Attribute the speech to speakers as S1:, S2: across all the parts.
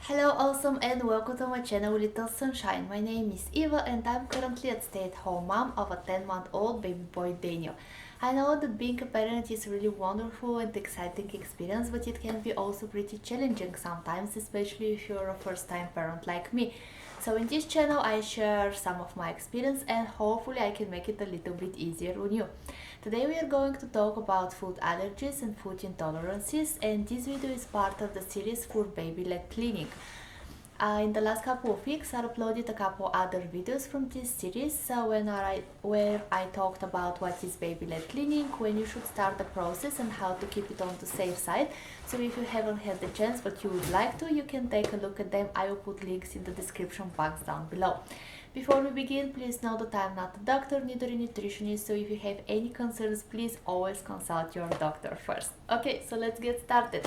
S1: Hello awesome and welcome to my channel Little Sunshine. My name is Eva and I'm currently a stay-at-home mom of a 10-month-old baby boy Daniel. I know that being a parent is a really wonderful and exciting experience, but it can be also pretty challenging sometimes, especially if you're a first-time parent like me. So in this channel I share some of my experience and hopefully I can make it a little bit easier on you. Today we are going to talk about food allergies and food intolerances, and this video is part of the series for baby-led cleaning. In the last couple of weeks I uploaded a couple other videos from this series where I talked about what is baby-led cleaning, when you should start the process and how to keep it on the safe side. So if you haven't had the chance but you would like to, you can take a look at them. I will put links in the description box down below. Before we begin, please know that I am not a doctor, neither a nutritionist, so if you have any concerns, please always consult your doctor first. Okay, so let's get started.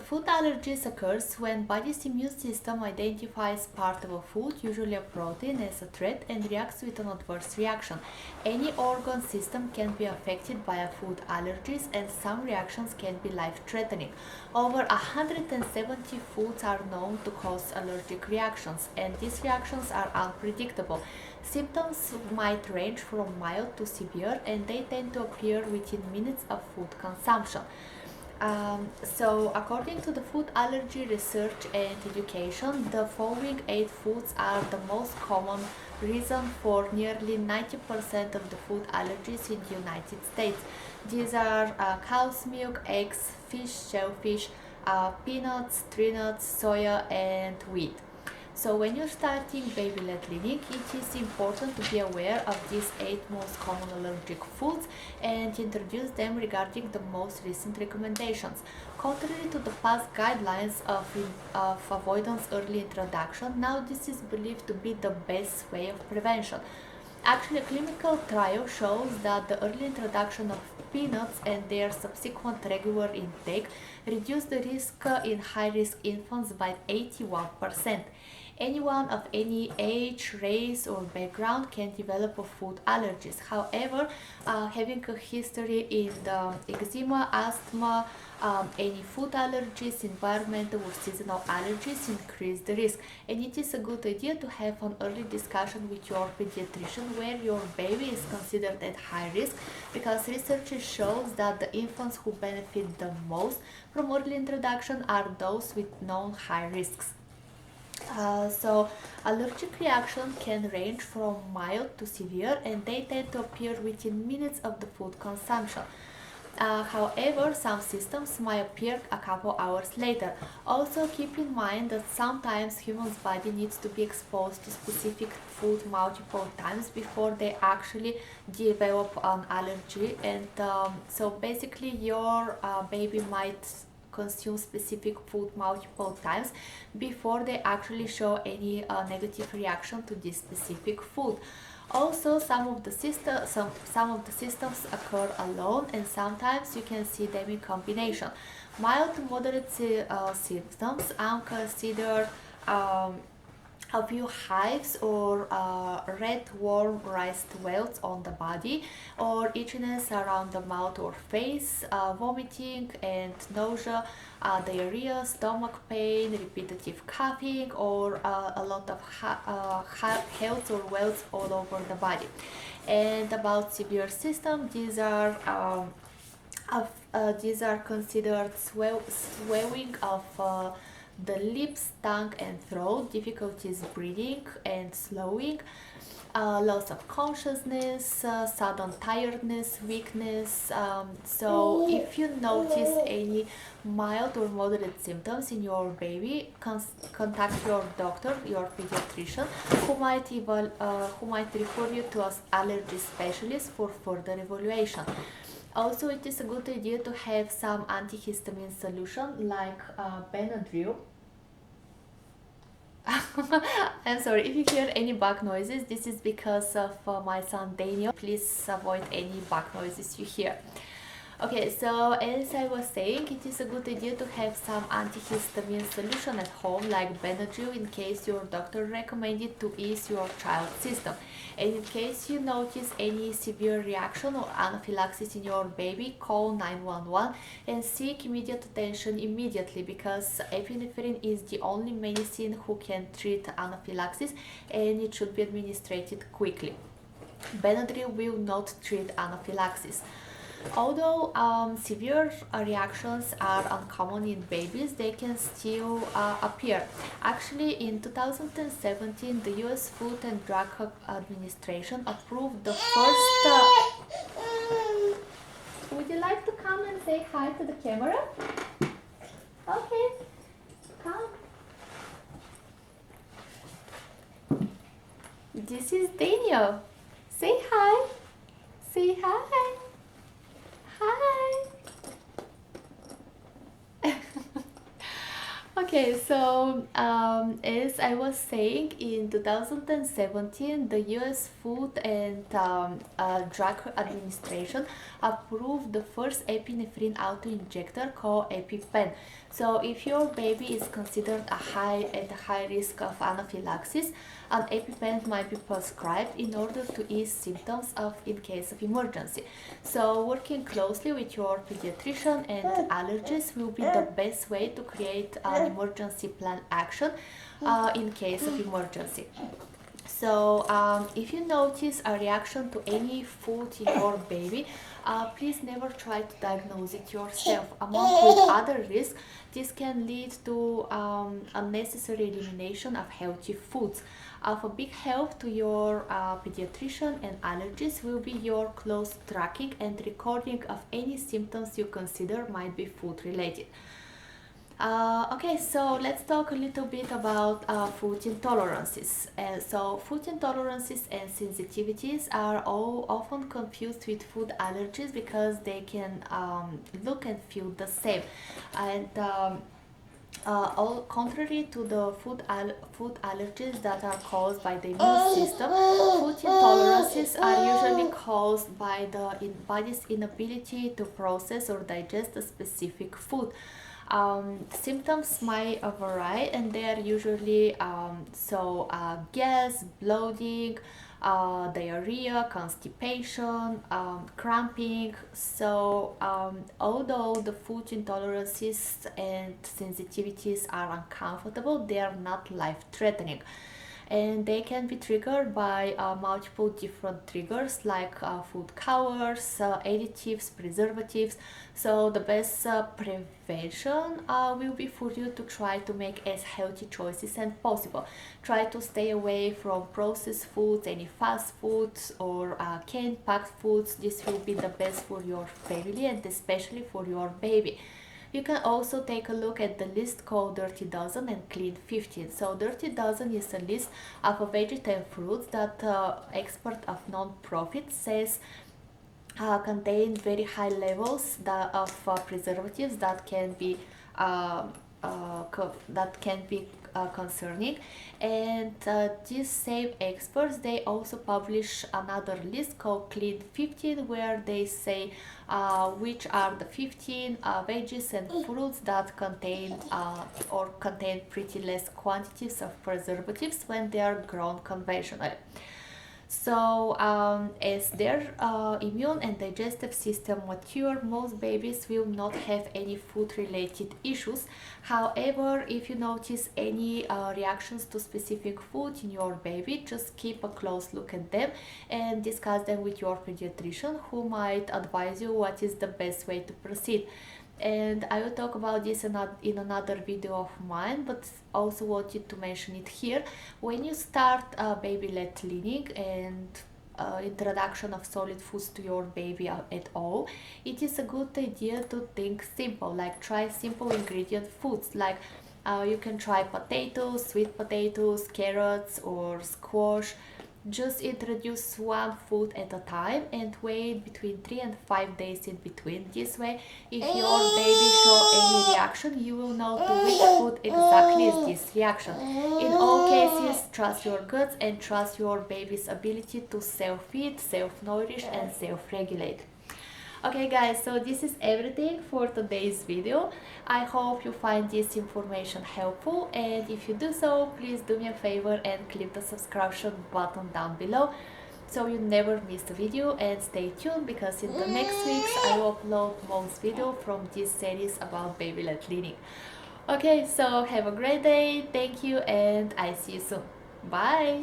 S1: Food allergies occurs when body's immune system identifies part of a food, usually a protein, as a threat and reacts with an adverse reaction. Any organ system can be affected by a food allergies and some reactions can be life-threatening. Over 170 foods are known to cause allergic reactions, and these reactions are unpredictable. Symptoms might range from mild to severe and they tend to appear within minutes of food consumption. So according to the Food Allergy Research and Education, the following 8 foods are the most common reason for nearly 90% of the food allergies in the United States. These are cow's milk, eggs, fish, shellfish, peanuts, tree nuts, soya, and wheat. So when you're starting baby-led cleaning, it is important to be aware of these 8 most common allergic foods and introduce them regarding the most recent recommendations. Contrary to the past guidelines of avoidance early introduction, now this is believed to be the best way of prevention. Actually, a clinical trial shows that the early introduction of peanuts and their subsequent regular intake reduced the risk in high-risk infants by 81%. Anyone of any age, race, or background can develop a food allergies. However, having a history in the eczema, asthma, any food allergies, environmental or seasonal allergies increase the risk. And it is a good idea to have an early discussion with your pediatrician where your baby is considered at high risk, because research shows that the infants who benefit the most from early introduction are those with known high risks. So allergic reaction can range from mild to severe and they tend to appear within minutes of the food consumption. However, some symptoms might appear a couple hours later. Also keep in mind that sometimes human's body needs to be exposed to specific food multiple times before they actually develop an allergy, and so basically your baby might consume specific food multiple times before they actually show any negative reaction to this specific food. Also, some of the systems occur alone, and sometimes you can see them in combination. Mild to moderate symptoms are considered a few hives or red warm raised welts on the body, or itchiness around the mouth or face, vomiting and nausea, diarrhea, stomach pain, repetitive coughing, or a lot of health or welts all over the body. And about severe symptoms, these are considered swelling of the lips, tongue and throat, difficulties breathing and slowing, loss of consciousness, sudden tiredness, weakness. So if you notice any mild or moderate symptoms in your baby, contact your doctor, your pediatrician, who might refer you to an allergy specialist for further evaluation. Also, it is a good idea to have some antihistamine solution like Benadryl. I'm sorry if you hear any back noises, this is because of my son Daniel. Please avoid any back noises you hear. Okay, so as I was saying, it is a good idea to have some antihistamine solution at home, like Benadryl, in case your doctor recommended to ease your child's system. And in case you notice any severe reaction or anaphylaxis in your baby, call 911 and seek immediate attention immediately, because epinephrine is the only medicine who can treat anaphylaxis, and it should be administered quickly. Benadryl will not treat anaphylaxis. Although severe reactions are uncommon in babies, they can still appear. Actually, in 2017, the US Food and Drug Administration approved the first. Would you like to come and say hi to the camera? Okay, come. This is Daniel. Say hi. Say hi. Hi. Okay, so as I was saying, in 2017, the US Food and Drug Administration approved the first epinephrine auto-injector called EpiPen. So if your baby is considered at high risk of anaphylaxis, an EpiPen might be prescribed in order to ease symptoms in case of emergency. So working closely with your pediatrician and allergist will be the best way to create an emergency plan action in case of emergency. So if you notice a reaction to any food in your baby, please never try to diagnose it yourself. Among with other risks, this can lead to unnecessary elimination of healthy foods. Of a big help to your pediatrician and allergist will be your close tracking and recording of any symptoms you consider might be food related. Okay, so let's talk a little bit about food intolerances. So food intolerances and sensitivities are all often confused with food allergies because they can look and feel the same. And all contrary to the food allergies that are caused by the immune system, food intolerances are usually caused by the body's inability to process or digest a specific food. Symptoms might vary, and they are usually gas, bloating, diarrhea, constipation, cramping. So although the food intolerances and sensitivities are uncomfortable, they are not life-threatening, and they can be triggered by multiple different triggers like food colors, additives, preservatives. So the best prevention will be for you to try to make as healthy choices as possible. Try to stay away from processed foods, any fast foods or canned packed foods. This will be the best for your family and especially for your baby. You can also take a look at the list called Dirty Dozen and Clean 15. So Dirty Dozen is a list of vegetarian fruits that expert of non-profit says contain very high levels of preservatives that can be concerning. And these same experts, they also publish another list called Clean 15, where they say which are the 15 veggies and fruits that contain pretty less quantities of preservatives when they are grown conventionally. So as their immune and digestive system mature, most babies will not have any food-related issues. However, if you notice any reactions to specific food in your baby, just keep a close look at them and discuss them with your pediatrician, who might advise you what is the best way to proceed. And I will talk about this in another video of mine, but also wanted to mention it here. When you start baby-led cleaning and introduction of solid foods to your baby at all, it is a good idea to think simple, like try simple ingredient foods, like you can try potatoes, sweet potatoes, carrots or squash. Just introduce one food at a time and wait between 3 and 5 days in between. This way, if your baby shows any reaction, you will know to which food exactly is this reaction. In all cases, trust your guts and trust your baby's ability to self-feed, self-nourish and self-regulate. Okay guys, so this is everything for today's video. I hope you find this information helpful, and if you do so, please do me a favor and click the subscription button down below so you never miss a video, and stay tuned because in the next weeks I will upload most video from this series about baby-led cleaning. Okay, so have a great day, thank you, and I see you soon. Bye!